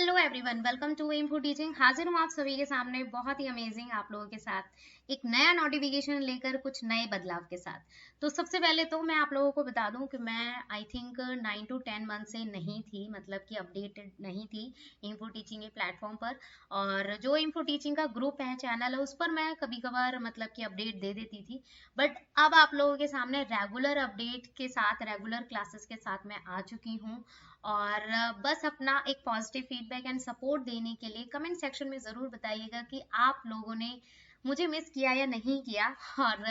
Hello everyone, welcome to Info Teaching. हाजिर हूँ आप सभी के सामने बहुत ही अमेजिंग आप लोगों के साथ एक नया नोटिफिकेशन लेकर कुछ नए बदलाव के साथ। तो सबसे पहले तो मैं आप लोगों को बता दूं कि मैं आई थिंक 9 to 10 मंथ से नहीं थी, मतलब कि अपडेटेड नहीं थी इन्फो टीचिंग के प्लेटफॉर्म पर। और जो इन्फो टीचिंग का ग्रुप है, चैनल है, उस पर मैं कभी कभार मतलब कि अपडेट दे देती थी। बट अब आप लोगों के सामने रेगुलर अपडेट के साथ, रेगुलर क्लासेस के साथ मैं आ चुकी हूँ। और बस अपना एक पॉजिटिव फीडबैक एंड सपोर्ट देने के लिए कमेंट सेक्शन में ज़रूर बताइएगा कि आप लोगों ने मुझे मिस किया या नहीं किया। और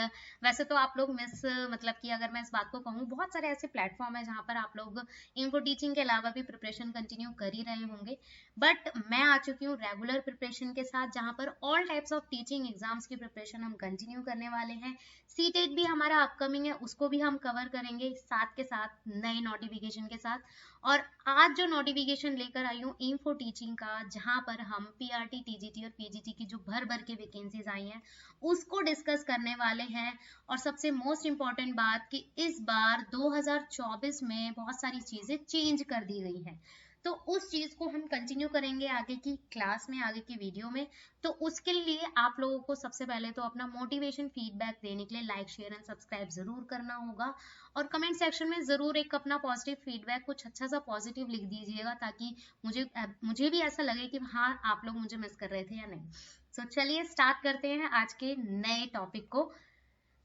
वैसे तो आप लोग मिस, मतलब कि अगर मैं इस बात को कहूँ, बहुत सारे ऐसे प्लेटफॉर्म है जहाँ पर आप लोग इन्फो टीचिंग के अलावा भी प्रिपरेशन कंटिन्यू कर ही रहे होंगे। बट मैं आ चुकी हूँ रेगुलर प्रिपरेशन के साथ, जहाँ पर all types of teaching exams की प्रिपरेशन हम कंटिन्यू करने वाले हैं। सीटेट भी हमारा अपकमिंग है, उसको भी हम कवर करेंगे साथ के साथ नए नोटिफिकेशन के साथ। और आज जो नोटिफिकेशन लेकर आई हूँ इन्फो टीचिंग का, जहां पर हम पीआरटी, टीजीटी और पीजीटी की जो भर भर के वैकेंसीज आई हैं उसको डिस्कस करने वाले हैं। और सबसे मोस्ट इम्पॉर्टेंट बात कि इस बार 2024 में बहुत सारी चीजें चेंज कर दी गई हैं, तो उस चीज को हम कंटिन्यू करेंगे आगे की क्लास में, आगे की वीडियो में। तो उसके लिए आप लोगों को सबसे पहले तो अपना मोटिवेशन फीडबैक देने के लिए लाइक, शेयर एंड सब्सक्राइब जरूर करना होगा। और कमेंट सेक्शन में जरूर एक अपना पॉजिटिव फीडबैक, कुछ अच्छा सा पॉजिटिव लिख दीजिएगा, ताकि मुझे भी ऐसा लगे कि हाँ, आप लोग मुझे मिस कर रहे थे या नहीं। सो चलिए स्टार्ट करते हैं आज के नए टॉपिक को।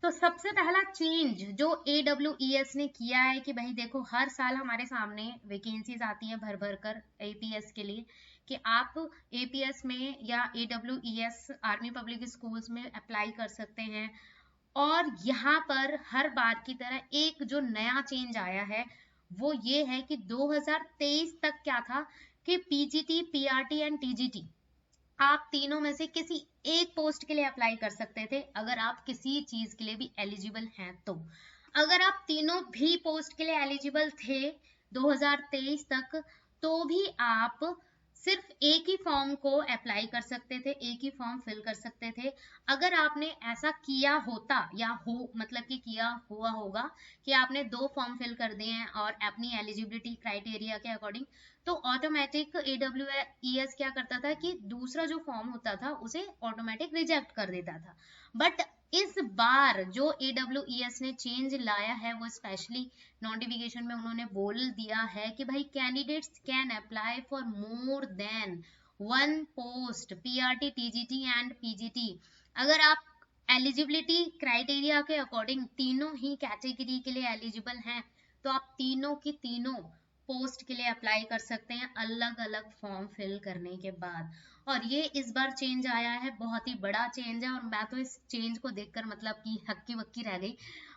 तो सबसे पहला चेंज जो AWES ने किया है कि भाई देखो, हर साल हमारे सामने वैकेंसीज आती हैं भर भर कर APS के लिए, कि आप APS में या AWES आर्मी पब्लिक स्कूल्स में अप्लाई कर सकते हैं। और यहाँ पर हर बार की तरह एक जो नया चेंज आया है वो ये है कि 2023 तक क्या था कि पीजीटी, पीआरटी एंड टीजीटी, आप तीनों में से किसी एक पोस्ट के लिए अप्लाई कर सकते थे अगर आप किसी चीज के लिए भी एलिजिबल हैं तो। अगर आप तीनों भी पोस्ट के लिए एलिजिबल थे 2023 तक, तो भी आप सिर्फ एक ही फॉर्म को अप्लाई कर सकते थे, एक ही फॉर्म फिल कर सकते थे। अगर आपने ऐसा किया होता या हो, मतलब कि किया हुआ होगा कि आपने 2 फॉर्म फिल कर दिए हैं और अपनी एलिजिबिलिटी क्राइटेरिया के अकॉर्डिंग, तो ऑटोमेटिक AWES क्या करता था कि दूसरा जो फॉर्म होता था उसे ऑटोमेटिक रिजेक्ट कर देता था। बट इस बार जो AWES ने चेंज लाया है वो स्पेशली नोटिफिकेशन में उन्होंने बोल दिया है कि भाई candidates can apply for more than 1 post, PRT, TGT and PGT. अगर आप एलिजिबिलिटी क्राइटेरिया के अकॉर्डिंग तीनों ही कैटेगरी के लिए एलिजिबल हैं, तो आप तीनों की तीनों पोस्ट के लिए अप्लाई कर सकते हैं अलग अलग फॉर्म फिल करने के बाद। और ये इस बार चेंज आया है, बहुत ही बड़ा चेंज है, और मैं तो इस चेंज को देखकर मतलब कि हक्की बक्की रह गई।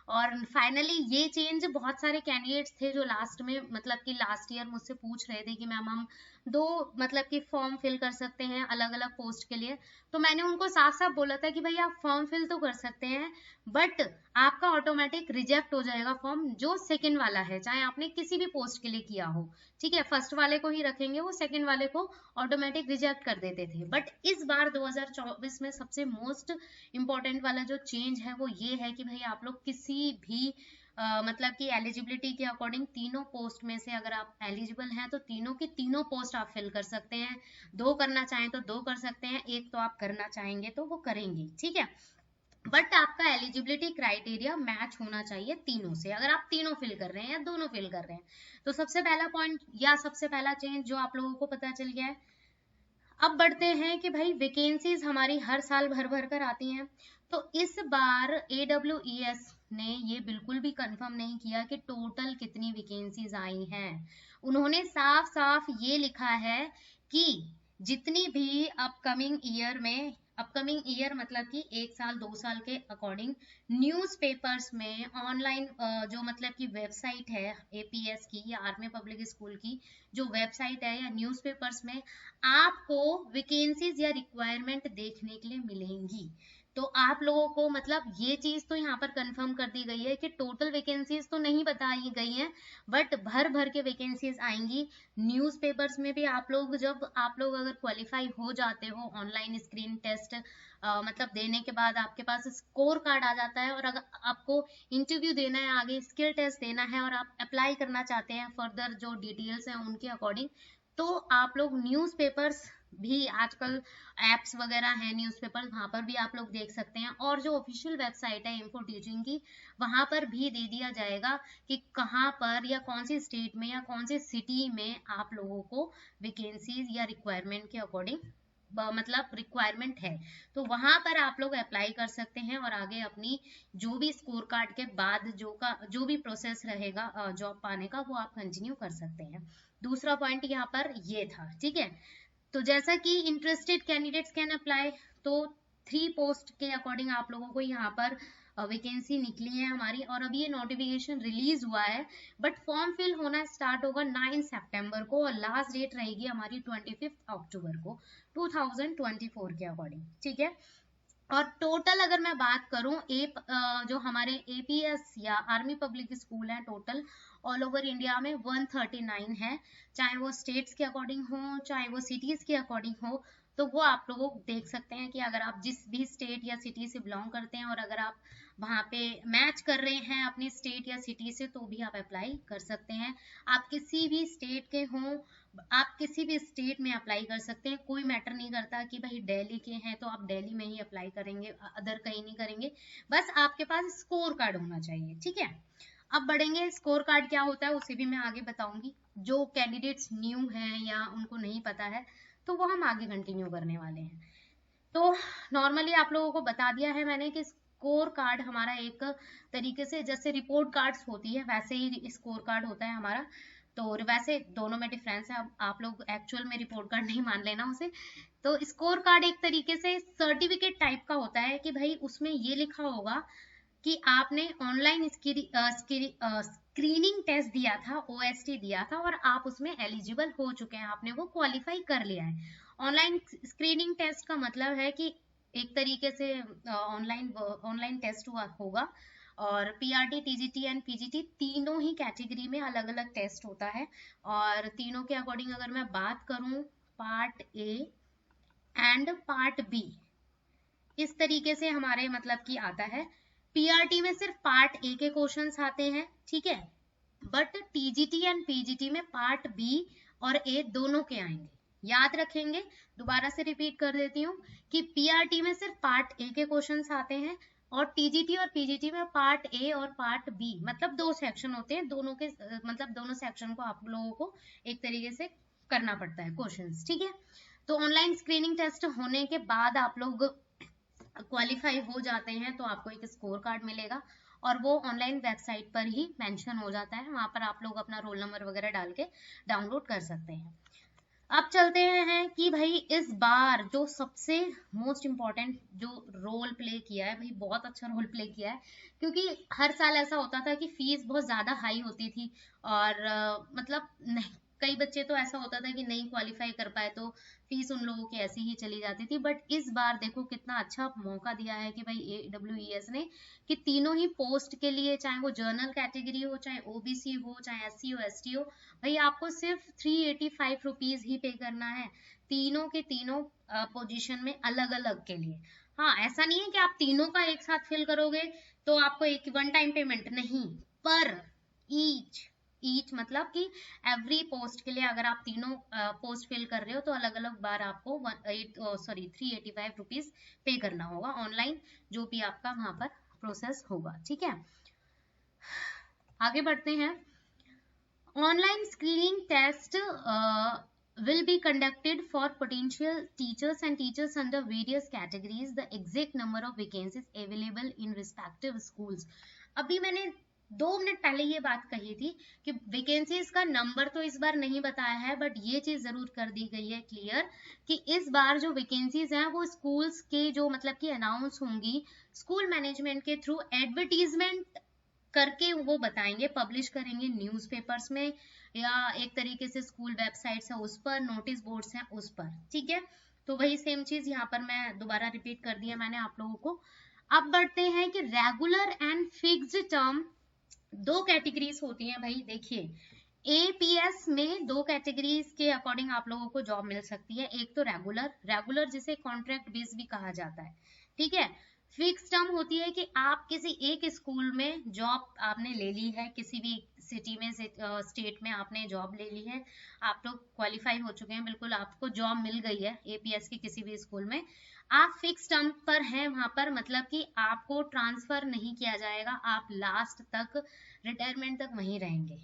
और फाइनली ये चेंज, बहुत सारे कैंडिडेट्स थे जो लास्ट में, मतलब कि लास्ट ईयर मुझसे पूछ रहे थे कि मैम हम 2 मतलब कि फॉर्म फिल कर सकते हैं अलग अलग पोस्ट के लिए। तो मैंने उनको साफ साफ बोला था कि भाई आप फॉर्म फिल तो कर सकते हैं, बट आपका ऑटोमेटिक रिजेक्ट हो जाएगा फॉर्म जो सेकंड वाला है, चाहे आपने किसी भी पोस्ट के लिए किया हो। ठीक है, फर्स्ट वाले को ही रखेंगे, वो सेकंड वाले को ऑटोमेटिक रिजेक्ट कर देते थे। बट इस बार 2024 में सबसे मोस्ट इंपॉर्टेंट वाला जो चेंज है वो ये है कि भाई आप लोग किसी भी मतलब कि एलिजिबिलिटी के अकॉर्डिंग तीनों पोस्ट में से अगर आप एलिजिबल हैं तो तीनों की तीनों पोस्ट आप फिल कर सकते हैं। 2 करना चाहें तो 2 कर सकते हैं, एक तो आप करना चाहेंगे तो वो करेंगे। ठीक है, बट आपका एलिजिबिलिटी क्राइटेरिया मैच होना चाहिए तीनों से, अगर आप तीनों फिल कर रहे हैं या दोनों फिल कर रहे हैं। तो सबसे पहला पॉइंट या सबसे पहला चेंज जो आप लोगों को पता चल गया है। अब बढ़ते हैं कि भाई वैकेंसीज हमारी हर साल भर भर कर आती हैं, तो इस बार AWES ने ये बिल्कुल भी कंफर्म नहीं किया कि टोटल कितनी वैकेंसीज आई हैं। उन्होंने साफ साफ ये लिखा है कि जितनी भी अपकमिंग ईयर में, अपकमिंग ईयर मतलब कि 1 साल 2 साल के अकॉर्डिंग, न्यूज़पेपर्स में ऑनलाइन जो मतलब कि वेबसाइट है APS की या आर्मी पब्लिक स्कूल की जो वेबसाइट है या न्यूज़पेपर्स में आपको वैकेंसीज या रिक्वायरमेंट देखने के लिए मिलेंगी। तो आप लोगों को मतलब ये चीज तो यहाँ पर कंफर्म कर दी गई है कि टोटल वैकेंसीज तो नहीं बताई गई हैं, बट भर भर के वैकेंसीज आएंगी। न्यूज़पेपर्स में भी आप लोग, जब आप लोग अगर क्वालिफाई हो जाते हो ऑनलाइन स्क्रीन टेस्ट मतलब देने के बाद आपके पास स्कोर कार्ड आ जाता है, और अगर आपको इंटरव्यू देना है, आगे स्किल टेस्ट देना है और आप अप्लाई करना चाहते हैं फर्दर जो डिटेल्स हैं उनके अकॉर्डिंग, तो आप लोग न्यूज़पेपर्स भी आजकल एप्स वगैरह हैं न्यूज़पेपर, वहां पर भी आप लोग देख सकते हैं। और जो ऑफिशियल वेबसाइट है इन्फो टीचिंग की, वहां पर भी दे दिया जाएगा कि कहाँ पर या कौन सी स्टेट में या कौन सी सिटी में आप लोगों को वैकेंसीज या रिक्वायरमेंट के अकॉर्डिंग मतलब रिक्वायरमेंट है, तो वहां पर आप लोग अप्लाई कर सकते हैं और आगे अपनी जो भी स्कोर कार्ड के बाद जो भी प्रोसेस रहेगा जॉब पाने का, वो आप कंटिन्यू कर सकते हैं। दूसरा पॉइंट यहाँ पर ये था, ठीक है। तो जैसा कि इंटरेस्टेड कैंडिडेट्स कैन अप्लाई, तो 3 पोस्ट के अकॉर्डिंग आप लोगों को यहाँ पर वैकेंसी निकली है हमारी, और अभी ये नोटिफिकेशन रिलीज हुआ है, बट फॉर्म फिल होना स्टार्ट होगा 9 सितंबर को और लास्ट डेट रहेगी हमारी 25 अक्टूबर को 2024 के अकॉर्डिंग, ठीक है। और टोटल अगर मैं बात करूं जो हमारे एपीएस या आर्मी पब्लिक स्कूल है, टोटल ऑल ओवर इंडिया में 139 है, चाहे वो स्टेट्स के अकॉर्डिंग हो चाहे वो सिटीज के अकॉर्डिंग हो। तो वो आप लोग देख सकते हैं कि अगर आप जिस भी स्टेट या सिटी से बिलोंग करते हैं और अगर आप वहां पे मैच कर रहे हैं अपनी स्टेट या सिटी से, तो भी आप अप्लाई कर सकते हैं। आप किसी भी स्टेट के हों, आप किसी भी स्टेट में अप्लाई कर सकते हैं, कोई मैटर नहीं करता कि भाई दिल्ली के हैं तो आप दिल्ली में ही अप्लाई करेंगे, अदर कहीं नहीं करेंगे, बस आपके पास स्कोर कार्ड होना चाहिए, ठीक है। अब बढ़ेंगे, स्कोर कार्ड क्या होता है उसे भी मैं आगे बताऊंगी। जो कैंडिडेट्स न्यू हैं या उनको नहीं पता है, तो वो हम आगे कंटिन्यू करने वाले हैं। तो नॉर्मली आप लोगों को बता दिया है मैंने कि स्कोर कार्ड हमारा एक तरीके से जैसे रिपोर्ट कार्ड्स होती है वैसे ही स्कोर कार्ड होता है हमारा। तो वैसे दोनों में डिफरेंस है, अब आप लोग एक्चुअल में रिपोर्ट कार्ड नहीं मान लेना उसे। तो स्कोर कार्ड एक तरीके से सर्टिफिकेट टाइप का होता है कि भाई उसमें ये लिखा होगा कि आपने ऑनलाइन स्क्रीनिंग टेस्ट दिया था, ओएसटी दिया था और आप उसमें एलिजिबल हो चुके हैं, आपने वो क्वालिफाई कर लिया है। ऑनलाइन स्क्रीनिंग टेस्ट का मतलब है कि एक तरीके से ऑनलाइन टेस्ट हुआ होगा, और पीआरटी, टीजीटी एंड पीजीटी तीनों ही कैटेगरी में अलग अलग टेस्ट होता है। और तीनों के अकॉर्डिंग अगर मैं बात करूं, part A and part B इस तरीके से हमारे मतलब कि आता है। पीआरटी में सिर्फ पार्ट ए के क्वेश्चंस आते हैं, ठीक है, बट टीजीटी एंड पीजीटी में पार्ट बी और ए दोनों के आएंगे। याद रखेंगे, दोबारा से रिपीट कर देती हूँ कि पीआरटी में सिर्फ पार्ट ए के क्वेश्चंस आते हैं और टीजीटी और पीजीटी में पार्ट ए और पार्ट बी, मतलब 2 सेक्शन होते हैं, दोनों के मतलब दोनों सेक्शन को आप लोगों को एक तरीके से करना पड़ता है क्वेश्चंस, ठीक है। तो ऑनलाइन स्क्रीनिंग टेस्ट होने के बाद आप लोग क्वालिफाई हो जाते हैं तो आपको एक स्कोर कार्ड मिलेगा और वो ऑनलाइन वेबसाइट पर ही मेंशन हो जाता है, वहां पर आप लोग अपना रोल नंबर वगैरह डाल के डाउनलोड कर सकते हैं। अब चलते हैं कि भाई इस बार जो सबसे मोस्ट इम्पॉर्टेंट जो रोल प्ले किया है, भाई बहुत अच्छा रोल प्ले किया है, क्योंकि हर साल ऐसा होता था कि फीस बहुत ज्यादा हाई होती थी और मतलब नहीं, कई बच्चे तो ऐसा होता था कि नहीं क्वालिफाई कर पाए तो फीस उन लोगों की ऐसी ही चली जाती थी। बट इस बार देखो कितना अच्छा मौका दिया है कि भाई AWES ने कि तीनों ही पोस्ट के लिए, चाहे वो जर्नल कैटेगरी हो, चाहे ओबीसी हो, चाहे SC हो, ST हो, भाई आपको सिर्फ 385 रुपीज ही पे करना है, तीनों के तीनों पोजीशन में अलग अलग के लिए। हाँ, ऐसा नहीं है कि आप तीनों का एक साथ फिल करोगे तो आपको एक वन टाइम पेमेंट, नहीं, पर ईच मतलब कि एवरी पोस्ट के लिए अगर आप तीनों पोस्ट फिल कर रहे हो तो अलग अलग बार आपको 385 रुपीज पे करना होगा ऑनलाइन, जो भी आपका वहां पर प्रोसेस होगा, ठीक है। आगे बढ़ते हैं। Online screening test will be conducted for potential teachers and teachers under various categories. The exact number of vacancies available in respective schools. अभी मैंने 2 मिनट पहले ये बात कही थी कि वैकेंसीज का नंबर तो इस बार नहीं बताया है, बट ये चीज जरूर कर दी गई है क्लियर कि इस बार जो वैकेंसीज हैं वो स्कूल्स के जो मतलब कि अनाउंस होंगी स्कूल मैनेजमेंट के थ्रू, एडवर्टीजमेंट करके वो बताएंगे, पब्लिश करेंगे न्यूज़पेपर्स में या एक तरीके से स्कूल वेबसाइट्स है उस पर, नोटिस बोर्ड्स हैं उस पर, ठीक है। तो वही सेम चीज यहाँ पर मैं दोबारा रिपीट कर दिया मैंने आप लोगों को। अब बढ़ते हैं कि regular and fixed term 2 categories होती हैं भाई। देखिए, एपीएस में 2 कैटेगरीज के अकॉर्डिंग आप लोगों को जॉब मिल सकती है। एक तो रेगुलर जिसे कॉन्ट्रैक्ट बेस भी कहा जाता है, ठीक है। फिक्स टर्म होती है कि आप किसी एक स्कूल में जॉब आपने ले ली है, किसी भी सिटी में स्टेट में आपने जॉब ले ली है, आप लोग क्वालिफाई हो चुके हैं, बिल्कुल आपको जॉब मिल गई है एपीएस की किसी भी स्कूल में, आप फिक्स टर्म पर हैं वहां पर, मतलब कि आपको ट्रांसफर नहीं किया जाएगा, आप लास्ट तक रिटायरमेंट तक वहीं रहेंगे।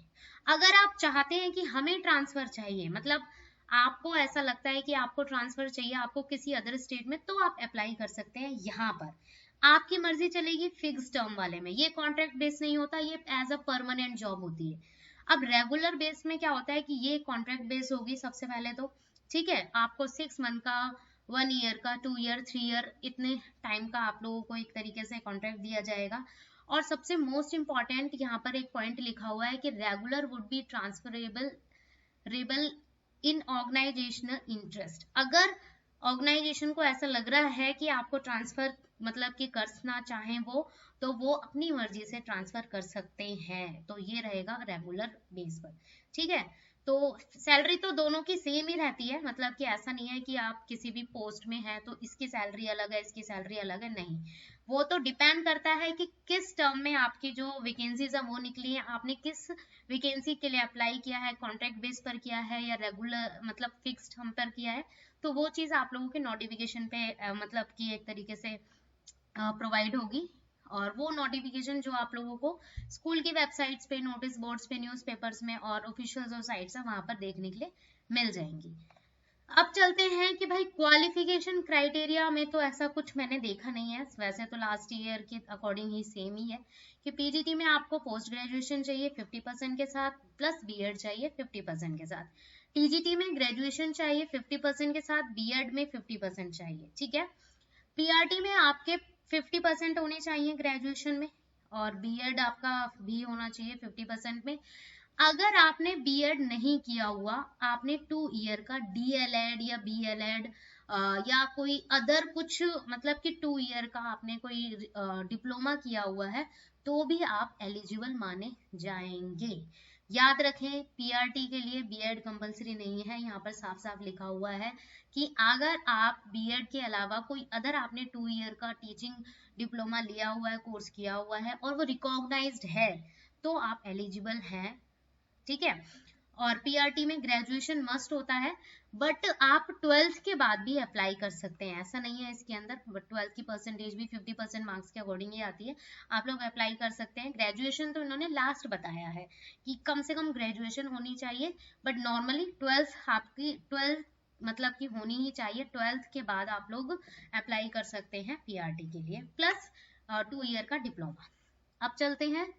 अगर आप चाहते हैं कि हमें ट्रांसफर चाहिए, मतलब आपको ऐसा लगता है कि आपको ट्रांसफर चाहिए आपको किसी अदर स्टेट में, तो आप अप्लाई कर सकते हैं यहाँ पर, आपकी मर्जी चलेगी फिक्स टर्म वाले में। ये कॉन्ट्रैक्ट बेस नहीं होता, ये एज अ परमानेंट जॉब होती है। अब रेगुलर बेस में क्या होता है कि ये कॉन्ट्रैक्ट बेस होगी सबसे पहले तो, ठीक है, आपको 6 मंथ का, 1 ईयर का, 2 ईयर, 3 ईयर, इतने टाइम का आप लोगों को एक तरीके से कॉन्ट्रैक्ट दिया जाएगा। और सबसे मोस्ट इंपॉर्टेंट यहाँ पर एक पॉइंट लिखा हुआ है कि रेगुलर वुड बी ट्रांसफरेबल रेबल इन ऑर्गेनाइजेशनल इंटरेस्ट। अगर ऑर्गेनाइजेशन को ऐसा लग रहा है कि आपको ट्रांसफर मतलब कि करना चाहें वो, तो वो अपनी मर्जी से ट्रांसफर कर सकते हैं। तो ये रहेगा रेगुलर बेस पर, ठीक है। तो सैलरी तो दोनों की सेम ही रहती है, मतलब कि ऐसा नहीं है कि आप किसी भी पोस्ट में हैं तो इसकी सैलरी अलग है इसकी सैलरी अलग है, नहीं, वो तो डिपेंड करता है कि किस टर्म में आपकी जो वैकेंसीज है वो निकली है, आपने किस वैकेंसी के लिए अप्लाई किया है, कॉन्ट्रैक्ट बेस पर किया है या रेगुलर मतलब फिक्स्ड टर्म पर किया है, तो वो चीज आप लोगों के नोटिफिकेशन पे मतलब कि एक तरीके से प्रोवाइड होगी। और वो नोटिफिकेशन जो आप लोगों को स्कूल की वेबसाइट्स पे, नोटिस बोर्ड्स पे, न्यूज़पेपर्स में और ऑफिशियल जो साइट्स है वहां पर देखने के लिए मिल जाएंगी। अब चलते हैं कि भाई क्वालिफिकेशन क्राइटेरिया में तो ऐसा कुछ मैंने देखा नहीं है, वैसे तो लास्ट ईयर के अकॉर्डिंग ही सेम ही है कि पीजीटी में आपको पोस्ट ग्रेजुएशन चाहिए 50% के साथ, प्लस बीएड चाहिए 50% के साथ। टीजीटी में ग्रेजुएशन चाहिए 50% के साथ, बीएड में 50% चाहिए, ठीक है। पीआरटी में आपके 50% होने चाहिए ग्रेजुएशन में, और बीएड आपका भी होना चाहिए 50% में। अगर आपने बीएड नहीं किया हुआ, आपने 2 ईयर का डीएलएड या बीएलएड या कोई अदर कुछ मतलब कि 2 ईयर का आपने कोई डिप्लोमा किया हुआ है, तो भी आप एलिजिबल माने जाएंगे। याद रखें पीआरटी के लिए बीएड कंपलसरी नहीं है, यहाँ पर साफ साफ लिखा हुआ है कि अगर आप बीएड के अलावा कोई अदर आपने 2 ईयर का टीचिंग डिप्लोमा लिया हुआ है, कोर्स किया हुआ है और वो रिकॉग्नाइज्ड है, तो आप एलिजिबल हैं, ठीक है। और पीआरटी में ग्रेजुएशन मस्ट होता है, बट आप 12th के बाद भी अप्लाई कर सकते हैं, ऐसा नहीं है इसके अंदर, बट 12th की परसेंटेज भी 50% मार्क्स के अकॉर्डिंग ही आती है, आप लोग अप्लाई कर सकते हैं। ग्रेजुएशन तो इन्होंने लास्ट बताया है कि कम से कम ग्रेजुएशन होनी चाहिए, बट नॉर्मली 12th आपकी 12th मतलब कि होनी ही चाहिए, 12th के बाद आप लोग अप्लाई कर सकते हैं पीआरटी के लिए, प्लस 2 ईयर का डिप्लोमा। अब चलते हैं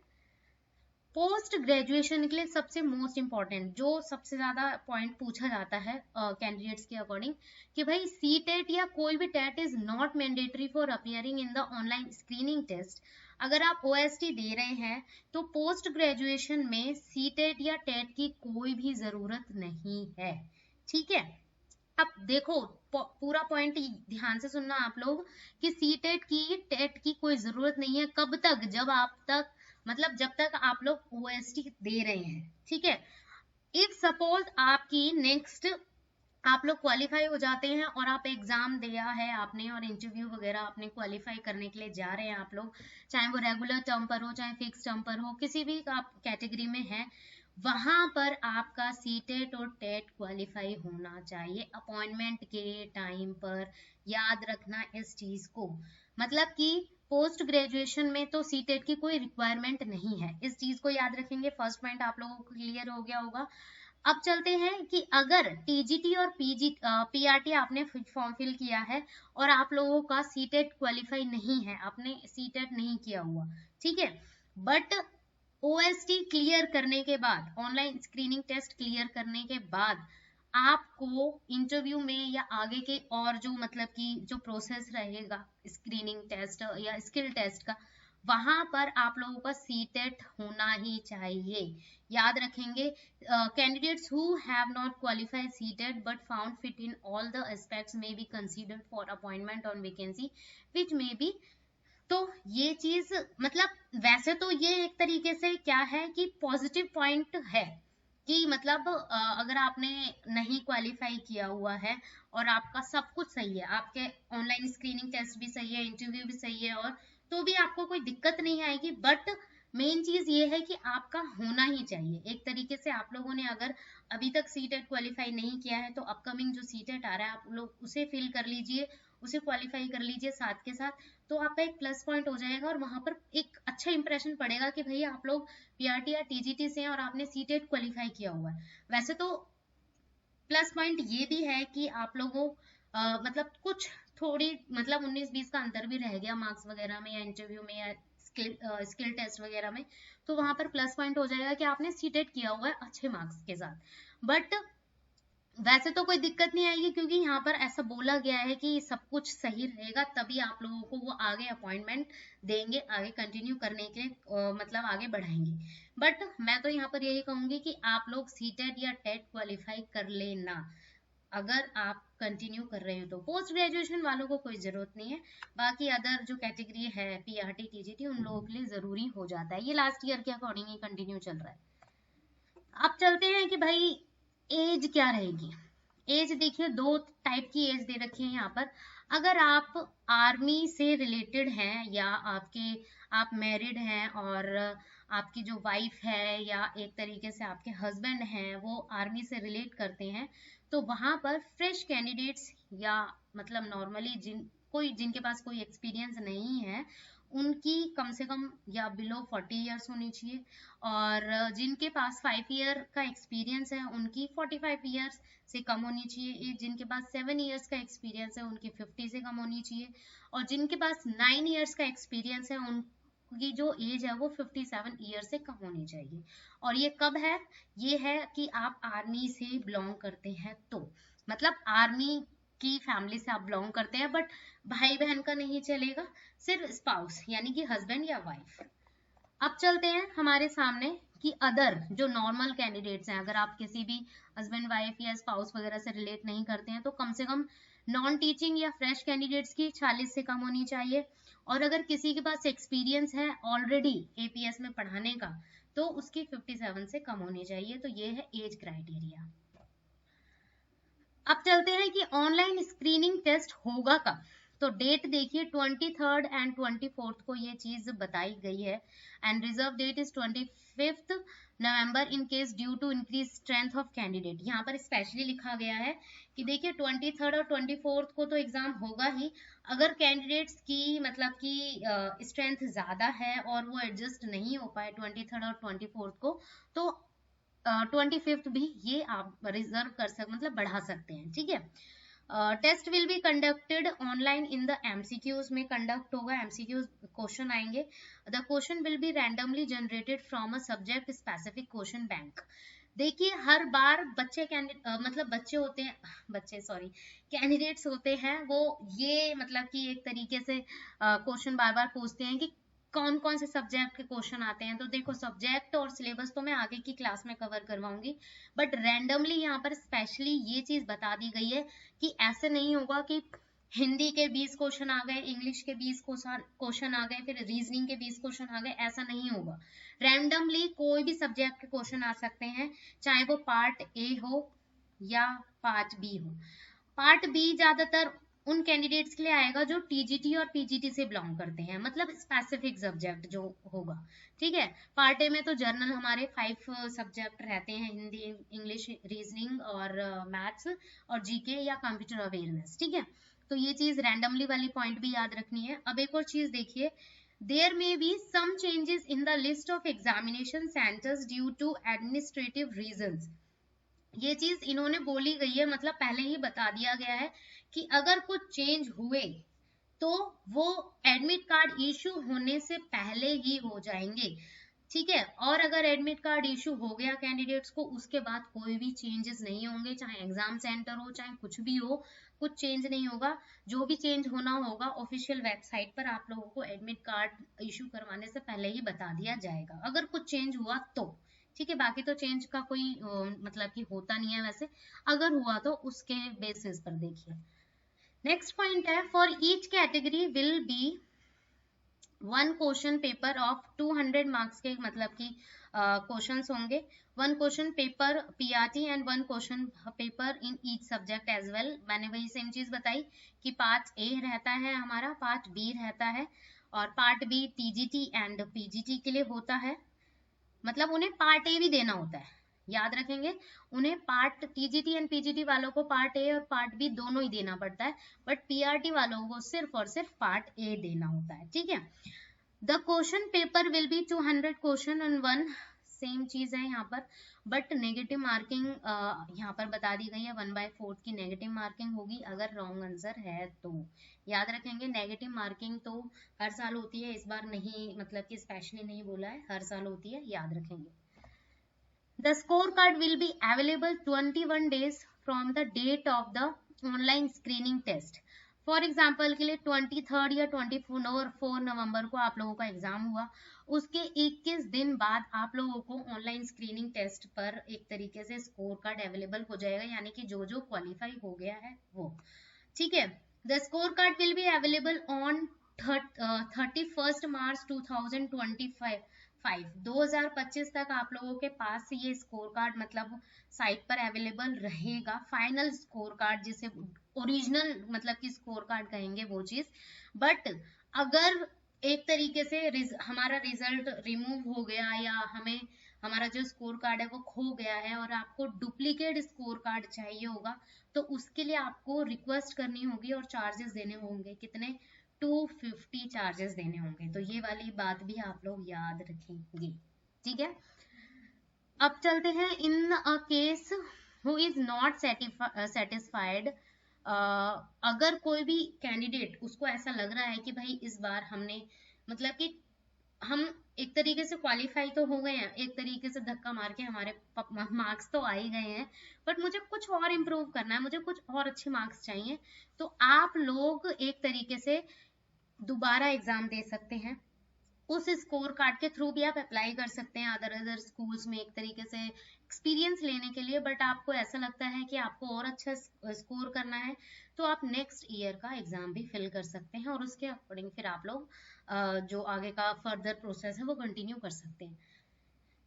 पोस्ट ग्रेजुएशन के लिए सबसे मोस्ट इंपॉर्टेंट जो सबसे ज्यादा पॉइंट पूछा जाता है कैंडिडेट्स के अकॉर्डिंग कि भाई सी टेट या कोई भी TET is not mandatory for appearing in the online screening test. अगर आप ओएसटी दे रहे हैं तो पोस्ट ग्रेजुएशन में सी टेट या टेट की कोई भी जरूरत नहीं है, ठीक है। अब देखो पूरा पॉइंट ध्यान से सुनना आप लोग कि सी टेट की टेट की कोई जरूरत नहीं है, कब तक, जब आप तक मतलब जब तक आप लोग ओएसटी दे रहे हैं, ठीक है। इफ सपोज आपकी नेक्स्ट आप लोग क्वालिफाई हो जाते हैं और आप एग्जाम दिया है आपने और इंटरव्यू वगैरह आपने क्वालिफाई करने के लिए जा रहे हैं आप लोग, चाहे वो रेगुलर टर्म पर हो चाहे फिक्स टर्म पर हो, किसी भी आप कैटेगरी में है, वहां पर आपका सीटेट और टेट क्वालिफाई होना चाहिए अपॉइंटमेंट के टाइम पर। याद रखना इस चीज को, मतलब कि पोस्ट ग्रेजुएशन में तो सीटेट की कोई रिक्वायरमेंट नहीं है, इस चीज को याद रखेंगे। फर्स्ट पॉइंट आप लोगों को क्लियर हो गया होगा। अब चलते हैं कि अगर टीजीटी और पीआरटी आपने फॉर्म फिल किया है और आप लोगों का सीटेट क्वालिफाई नहीं है, आपने सीटेट नहीं किया हुआ, ठीक है, बट ओएसटी क्लियर करने के बाद, ऑनलाइन स्क्रीनिंग टेस्ट क्लियर करने के बाद आपको इंटरव्यू में या आगे के और जो मतलब कि जो प्रोसेस रहेगा स्क्रीनिंग टेस्ट या स्किल टेस्ट का, वहां पर आप लोगों का सीटेट होना ही चाहिए। याद रखेंगे candidates who have not qualified CTET but found fit in all the aspects may be considered for appointment on vacancy which may be. तो ये चीज मतलब वैसे तो ये एक तरीके से क्या है कि पॉजिटिव पॉइंट है कि मतलब अगर आपने नहीं क्वालिफाई किया हुआ है और आपका सब कुछ सही है, आपके ऑनलाइन स्क्रीनिंग टेस्ट भी सही है, इंटरव्यू भी सही है, और तो भी आपको कोई दिक्कत नहीं आएगी, बट मेन चीज ये है कि आपका होना ही चाहिए। एक तरीके से आप लोगों ने अगर अभी तक सीटेट क्वालिफाई नहीं किया है तो अपकमिंग जो सीटेट आ रहा है आप लोग उसे फिल कर लीजिए, उसे क्वालिफाई कर लीजिए साथ के साथ, तो आपका एक प्लस पॉइंट हो जाएगा और वहां पर एक अच्छा इंप्रेशन पड़ेगा कि भैया आप लोग पीआरटी या टीजीटी से हैं और आपने सीटेट क्वालिफाई किया हुआ है। वैसे तो प्लस पॉइंट ये भी है कि आप लोगों मतलब कुछ थोड़ी मतलब 19-20 का अंतर भी रह गया मार्क्स वगैरह में या इंटरव्यू में या स्किल टेस्ट वगैरह में, तो वहां पर प्लस पॉइंट हो जाएगा कि आपने सीटेट किया हुआ है अच्छे मार्क्स के साथ। बट वैसे तो कोई दिक्कत नहीं आएगी क्योंकि यहाँ पर ऐसा बोला गया है कि सब कुछ सही रहेगा तभी आप लोगों को वो आगे अपॉइंटमेंट देंगे, आगे कंटिन्यू करने के मतलब आगे बढ़ाएंगे। बट मैं तो यहाँ पर यही कहूंगी कि आप लोग सीटेट या टेट क्वालिफाई कर लेना अगर आप कंटिन्यू कर रहे हो तो। पोस्ट ग्रेजुएशन वालों को कोई जरूरत नहीं है, बाकी अदर जो कैटेगरी है पीआरटी टीजीटी उन लोगों के लिए जरूरी हो जाता है। ये लास्ट ईयर के अकॉर्डिंग ही कंटिन्यू चल रहा है। अब चलते हैं कि भाई एज क्या रहेगी। एज देखिए दो टाइप की एज दे रखी है यहाँ पर। अगर आप आर्मी से रिलेटेड हैं या आप मैरिड हैं और आपकी जो वाइफ है या एक तरीके से आपके हस्बैंड हैं वो आर्मी से रिलेट करते हैं, तो वहां पर फ्रेश कैंडिडेट्स या मतलब नॉर्मली जिनके पास कोई एक्सपीरियंस नहीं है उनकी कम से कम या बिलो 40 इयर्स होनी चाहिए, और जिनके पास 5 ईयर का एक्सपीरियंस है उनकी 45 इयर्स से कम होनी चाहिए, जिनके पास 7 इयर्स का एक्सपीरियंस है उनकी 50 से कम होनी चाहिए, और जिनके पास 9 इयर्स का एक्सपीरियंस है उनकी जो एज है वो 57 ईयर से कम होनी चाहिए। और ये कब है? ये है कि आप आर्मी से बिलोंग करते हैं तो, मतलब आर्मी की फैमिली से आप बिलोंग करते हैं, बट भाई बहन का नहीं चलेगा, सिर्फ स्पाउस यानी कि हस्बैंड या वाइफ। अब चलते हैं हमारे सामने कि अदर जो नॉर्मल कैंडिडेट्स हैं, अगर आप किसी भी हस्बैंड वाइफ या स्पाउस वगैरह से रिलेट नहीं करते हैं तो कम से कम नॉन टीचिंग या फ्रेश कैंडिडेट्स की 40 से कम होनी चाहिए, और अगर किसी के पास एक्सपीरियंस है ऑलरेडी एपीएस में पढ़ाने का तो उसकी 57 से कम होनी चाहिए। तो ये है एज क्राइटेरिया। अब चलते हैं कि ऑनलाइन स्क्रीनिंग टेस्ट होगा कब। तो डेट देखिए 23 एंड 24 को ये चीज बताई गई है, and reserve date is 25 November in case due to increase strength of candidate. यहाँ पर स्पेशली लिखा गया है कि देखिए 23 और 24 को तो एग्जाम होगा ही, अगर कैंडिडेट्स की मतलब की स्ट्रेंथ ज्यादा है और वो एडजस्ट नहीं हो पाए 23 और 24 को, तो 25 भी ये आप रिजर्व कर सकते मतलब बढ़ा सकते हैं, ठीक है। Test will be conducted online in the MCQs में कंडक्ट होगा, एमसीक्यूज क्वेश्चन आएंगे। The question will be randomly generated from a subject specific question bank. देखिए हर बार मतलब बच्चे होते हैं, बच्चे सॉरी कैंडिडेट्स होते हैं वो ये मतलब कि एक तरीके से क्वेश्चन बार बार पूछते हैं कि कौन कौन से सब्जेक्ट के क्वेश्चन आते हैं। तो देखो सब्जेक्ट और सिलेबस तो मैं आगे की क्लास में कवर करवाऊंगी, बट रैंडमली यहाँ पर स्पेशली ये चीज बता दी गई है कि ऐसे नहीं होगा कि हिंदी के 20 क्वेश्चन आ गए, इंग्लिश के 20 क्वेश्चन आ गए, फिर रीजनिंग के 20 क्वेश्चन आ गए, ऐसा नहीं होगा। रैंडमली कोई भी सब्जेक्ट के क्वेश्चन आ सकते हैं, चाहे वो पार्ट ए हो या पार्ट बी हो। पार्ट बी ज्यादातर उन कैंडिडेट्स के लिए आएगा जो टीजीटी और पीजीटी से बिलोंग करते हैं, मतलब स्पेसिफिक सब्जेक्ट जो होगा, ठीक है। पार्ट ए में तो जर्नल हमारे 5 सब्जेक्ट रहते हैं, हिंदी, इंग्लिश, रीजनिंग और मैथ्स और जीके या कंप्यूटर अवेयरनेस, ठीक है। तो ये चीज रैंडमली वाली पॉइंट भी याद रखनी है। अब एक और चीज देखिए, there may be some changes in the list of examination centres due to administrative reasons. ये चीज इन्होंने बोली गई है, मतलब पहले ही बता दिया गया है कि अगर कुछ चेंज हुए तो वो एडमिट कार्ड इशू होने से पहले ही हो जाएंगे, ठीक है। और अगर एडमिट कार्ड इशू हो गया कैंडिडेट्स को उसके बाद कोई भी चेंजेस नहीं होंगे, चाहे एग्जाम सेंटर हो चाहे कुछ भी हो, कुछ चेंज नहीं होगा। जो भी चेंज होना होगा ऑफिशियल वेबसाइट पर आप लोगों को एडमिट कार्ड इशू करवाने से पहले ही बता दिया जाएगा, अगर कुछ चेंज हुआ तो, ठीक है। बाकी तो चेंज का कोई मतलब कि होता नहीं है वैसे, अगर हुआ तो उसके बेसिस पर देखिए। नेक्स्ट पॉइंट है, for each category will be 1 question paper of 200 marks के, मतलब कि क्वेश्चंस होंगे। 1 question paper PRT and 1 question paper in each subject as well. मैंने वही सेम चीज बताई कि पार्ट ए रहता है हमारा, पार्ट बी रहता है, और part B TGT and PGT के लिए होता है, मतलब उन्हें पार्ट ए भी देना होता है, याद रखेंगे, उन्हें पार्ट टीजीटी एंड पीजीटी वालों को पार्ट ए और पार्ट बी दोनों ही देना पड़ता है, बट पीआरटी वालों को सिर्फ और सिर्फ पार्ट ए देना होता है, ठीक है। The question paper will be 200 question on one, same चीज है यहाँ पर, बट नेगेटिव मार्किंग यहाँ पर बता दी गई है, 1/4 की नेगेटिव मार्किंग होगी अगर रॉन्ग आंसर है तो। याद रखेंगे नेगेटिव मार्किंग तो हर साल होती है, इस बार नहीं, मतलब कि स्पेशली नहीं बोला है, हर साल होती है, याद रखेंगे। The scorecard will be available 21 days from the date of the online screening test. For example के लिए 23 या 24 नवंबर को आप लोगों का एग्जाम हुआ, उसके 21 दिन बाद आप लोगों को ऑनलाइन स्क्रीनिंग टेस्ट पर एक तरीके से स्कोर कार्ड अवेलेबल हो जाएगा, यानी कि जो जो क्वालिफाई हो गया है वो, ठीक है। The score card will be available on 31 मार्च 2025 तक आप लोगों के पास ये स्कोर कार्ड मतलब साइट पर अवेलेबल रहेगा। फाइनल स्कोर कार्ड जिसे ओरिजिनल मतलब कि स्कोर कार्ड कहेंगे वो चीज, बट अगर एक तरीके से हमारा रिजल्ट रिमूव हो गया या हमें हमारा जो स्कोर कार्ड है वो खो गया है और आपको डुप्लीकेट स्कोर कार्ड चाहिए होगा, तो उसके लिए आपको रिक्वेस्ट करनी होगी और चार्जेस देने होंगे, कितने, 250 चार्जेस देने होंगे। तो ये वाली बात भी आप लोग याद रखेंगे, ठीक है। अब चलते हैं, in a case who is not satisfied, अगर कोई भी कैंडिडेट उसको ऐसा लग रहा है कि भाई इस बार हमने मतलब कि हम एक तरीके से क्वालिफाई तो हो गए हैं, एक तरीके से धक्का मार के हमारे मार्क्स तो आ ही गए हैं, बट मुझे कुछ और इम्प्रूव करना है, मुझे कुछ और अच्छे मार्क्स चाहिए, तो आप लोग एक तरीके से दोबारा एग्जाम दे सकते हैं। उस स्कोर कार्ड के थ्रू भी आप अप्लाई कर सकते हैं अदर स्कूल्स में एक तरीके से एक्सपीरियंस लेने के लिए, बट आपको ऐसा लगता है कि आपको और अच्छा स्कोर करना है तो आप नेक्स्ट ईयर का एग्जाम भी फिल कर सकते हैं और उसके अकॉर्डिंग फिर आप लोग जो आगे का फर्दर प्रोसेस है वो कंटिन्यू कर सकते हैं।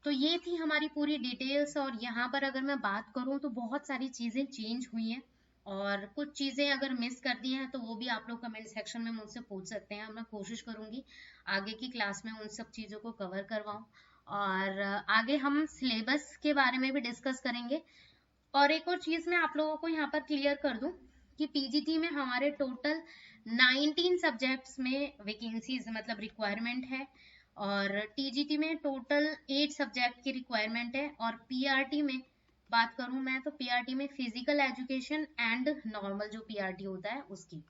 तो ये थी हमारी पूरी डिटेल्स, और यहाँ पर अगर मैं बात करूँ तो बहुत सारी चीजें चेंज हुई हैं और कुछ चीजें अगर मिस कर दी हैं तो वो भी आप लोग कमेंट सेक्शन में मुझसे पूछ सकते हैं। मैं कोशिश करूंगी आगे की क्लास में उन सब चीजों को कवर करवाऊं, और आगे हम सिलेबस के बारे में भी डिस्कस करेंगे। और एक और चीज मैं आप लोगों को यहाँ पर क्लियर कर दूं कि पीजीटी में हमारे टोटल 19 सब्जेक्ट्स में वैकेंसीज मतलब रिक्वायरमेंट है, और टीजीटी में टोटल 8 सब्जेक्ट की रिक्वायरमेंट है, और पीआरटी में बात करूं मैं तो पीआरटी में फिजिकल एजुकेशन एंड नॉर्मल जो पीआरटी होता है उसकी,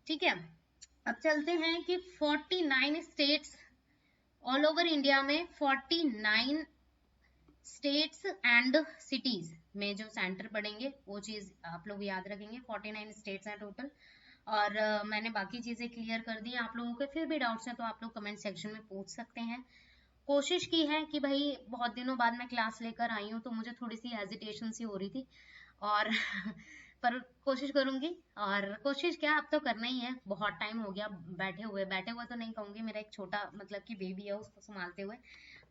ठीक है। अब चलते हैं कि 49 स्टेट्स ऑल ओवर इंडिया में 49 स्टेट्स एंड सिटीज में जो सेंटर पड़ेंगे वो चीज आप लोग याद रखेंगे। 49 स्टेट्स हैं टोटल, और मैंने बाकी चीजें क्लियर कर दी। आप लोगों के फिर भी डाउट्स हैं तो आप लोग कमेंट सेक्शन में पूछ सकते हैं। कोशिश की है कि भाई बहुत दिनों बाद मैं क्लास लेकर आई हूँ तो मुझे थोड़ी सी हेजिटेशन सी हो रही थी, और पर कोशिश करूंगी, और कोशिश क्या अब तो करना ही है, बहुत टाइम हो गया बैठे हुए तो नहीं कहूंगी, मेरा एक छोटा मतलब कि बेबी है उसको संभालते हुए,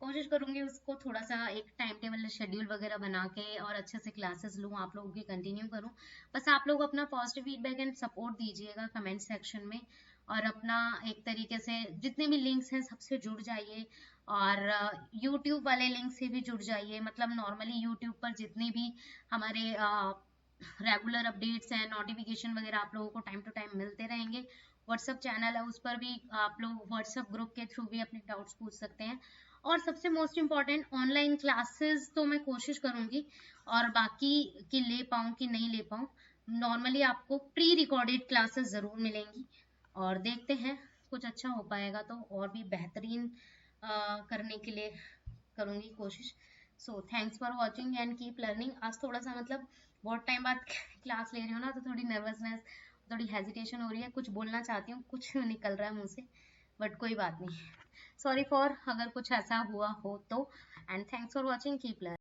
कोशिश करूंगी उसको थोड़ा सा एक टाइम टेबल शेड्यूल वगैरह बना के और अच्छे से क्लासेस लूँ, आप लोगों की कंटिन्यू करूँ। बस आप लोग अपना पॉजिटिव फीडबैक एंड सपोर्ट दीजिएगा कमेंट सेक्शन में, और अपना एक तरीके से जितने भी लिंक्स हैं सबसे जुड़ जाइए, और यूट्यूब वाले लिंक से भी जुड़ जाइए। मतलब नॉर्मली यूट्यूब पर जितने भी हमारे रेगुलर अपडेट्स हैं, नोटिफिकेशन वगैरह आप लोगों को टाइम टू टाइम मिलते रहेंगे। व्हाट्सअप चैनल है उस पर भी आप लोग व्हाट्सअप ग्रुप के थ्रू भी अपने डाउट्स पूछ सकते हैं। और सबसे मोस्ट इम्पॉर्टेंट ऑनलाइन क्लासेस तो मैं कोशिश करूंगी, और बाकी कि ले पाऊँ कि नहीं ले पाऊँ, नॉर्मली आपको प्री रिकॉर्डेड क्लासेस जरूर मिलेंगी, और देखते हैं कुछ अच्छा हो पाएगा तो और भी बेहतरीन करने के लिए करूंगी कोशिश। So thanks for watching and keep learning. आज थोड़ा सा मतलब बहुत टाइम बाद क्लास ले रही हूँ ना, तो थोड़ी नर्वसनेस, थोड़ी हेजिटेशन हो रही है, कुछ बोलना चाहती हूँ, कुछ निकल रहा है मुंह से, बट कोई बात नहीं, सॉरी फॉर अगर कुछ ऐसा हुआ हो तो, and thanks for watching, keep learning.